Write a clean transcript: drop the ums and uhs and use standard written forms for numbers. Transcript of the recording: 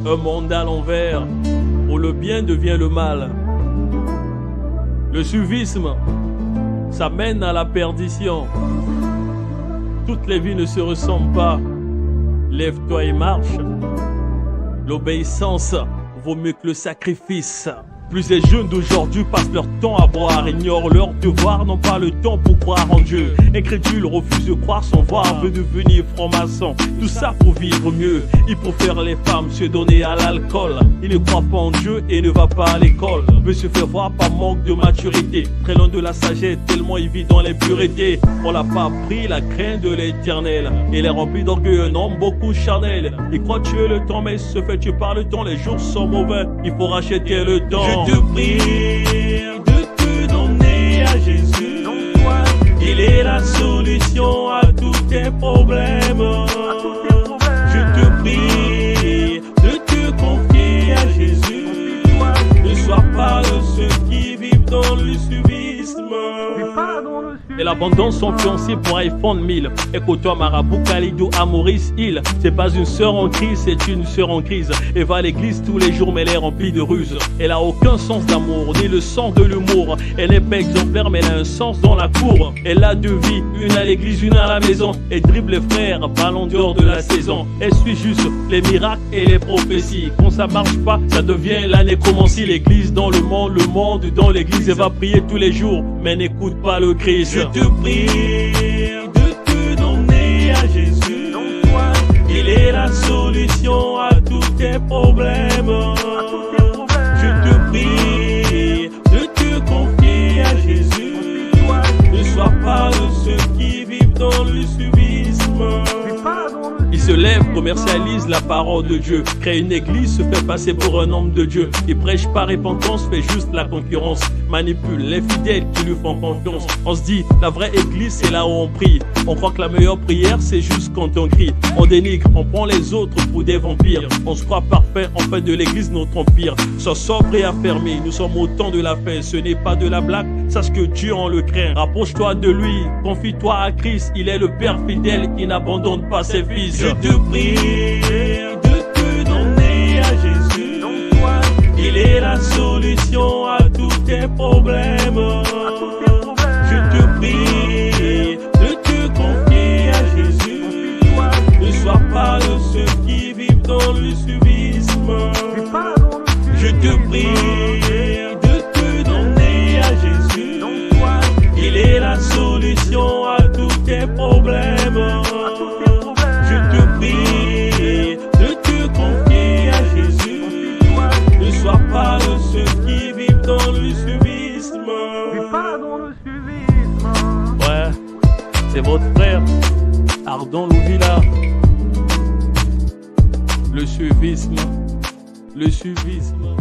Un monde à l'envers, où le bien devient le mal. Le suivisme, ça mène à la perdition. Toutes les vies ne se ressemblent pas. Lève-toi et marche. L'obéissance vaut mieux que le sacrifice. Plus les jeunes d'aujourd'hui passent leur temps à boire, ignorent leur devoir, n'ont pas le temps pour croire en Dieu. Incrédule, refuse de croire son voir, veut devenir franc-maçon. Tout ça pour vivre mieux. Il préfère les femmes se donner à l'alcool. Il ne croit pas en Dieu et ne va pas à l'école. Veut se faire voir par manque de maturité. Très loin de la sagesse, tellement il vit dans l'impureté. On l'a pas appris la crainte de l'éternel. Il est rempli d'orgueil, un homme beaucoup charnel. Il croit tuer le temps, mais se fait tuer par le temps. Les jours sont mauvais, il faut racheter le temps. Je te prie de te donner à Jésus. Il est la solution à tous tes problèmes. Je te prie de te confier à Jésus. Ne sois pas de ceux qui vivent dans le suivisme. Et l'abondance sont fiancés pour iPhone 1000. Écoute-toi Marabout, Khalidou, à Maurice Hill. C'est pas une sœur en crise, c'est une sœur en crise. Elle va à l'église tous les jours mais elle est remplie de ruses. Elle a aucun sens d'amour, ni le sens de l'humour. Elle n'est pas exemplaire mais elle a un sens dans la cour. Elle a deux vies, une à l'église, une à la maison. Elle dribble les frères, ballon d'or de la saison. Elle suit juste les miracles et les prophéties. Quand ça marche pas, ça devient la nécromancie. L'église dans le monde dans l'église. Elle va prier tous les jours mais n'écoute pas le Christ. Je te prie de te donner à Jésus. Il est la solution à tous tes problèmes. Je te prie de te confier à Jésus. Ne sois pas de ceux qui vivent dans le suivisme. Il se lève, commercialise la parole de Dieu, crée une église, se fait passer pour un homme de Dieu. Il prêche par repentance, fait juste la concurrence, manipule les fidèles qui lui font confiance. On se dit, la vraie église c'est là où on prie. On croit que la meilleure prière c'est juste quand on crie. On dénigre, on prend les autres pour des vampires. On se croit parfait, on fait de l'église notre empire. Sois sobre et affermé, nous sommes au temps de la paix. Ce n'est pas de la blague, sache que Dieu en le craint. Rapproche-toi de lui, confie-toi à Christ. Il est le Père fidèle qui n'abandonne pas ses fils. Je te prie de te donner à Jésus. Il est la solution à tous tes problèmes. Je te prie de te confier à Jésus. Ne sois pas de ceux qui vivent dans le suivisme. Je te prie de te donner à Jésus. Il est la solution à tous tes problèmes. Je te prie de te confier à Jésus. Ne sois pas de ceux qui vivent dans le suivisme. Ouais, c'est votre frère, Ardon Louvila. Le suivisme, le suivisme.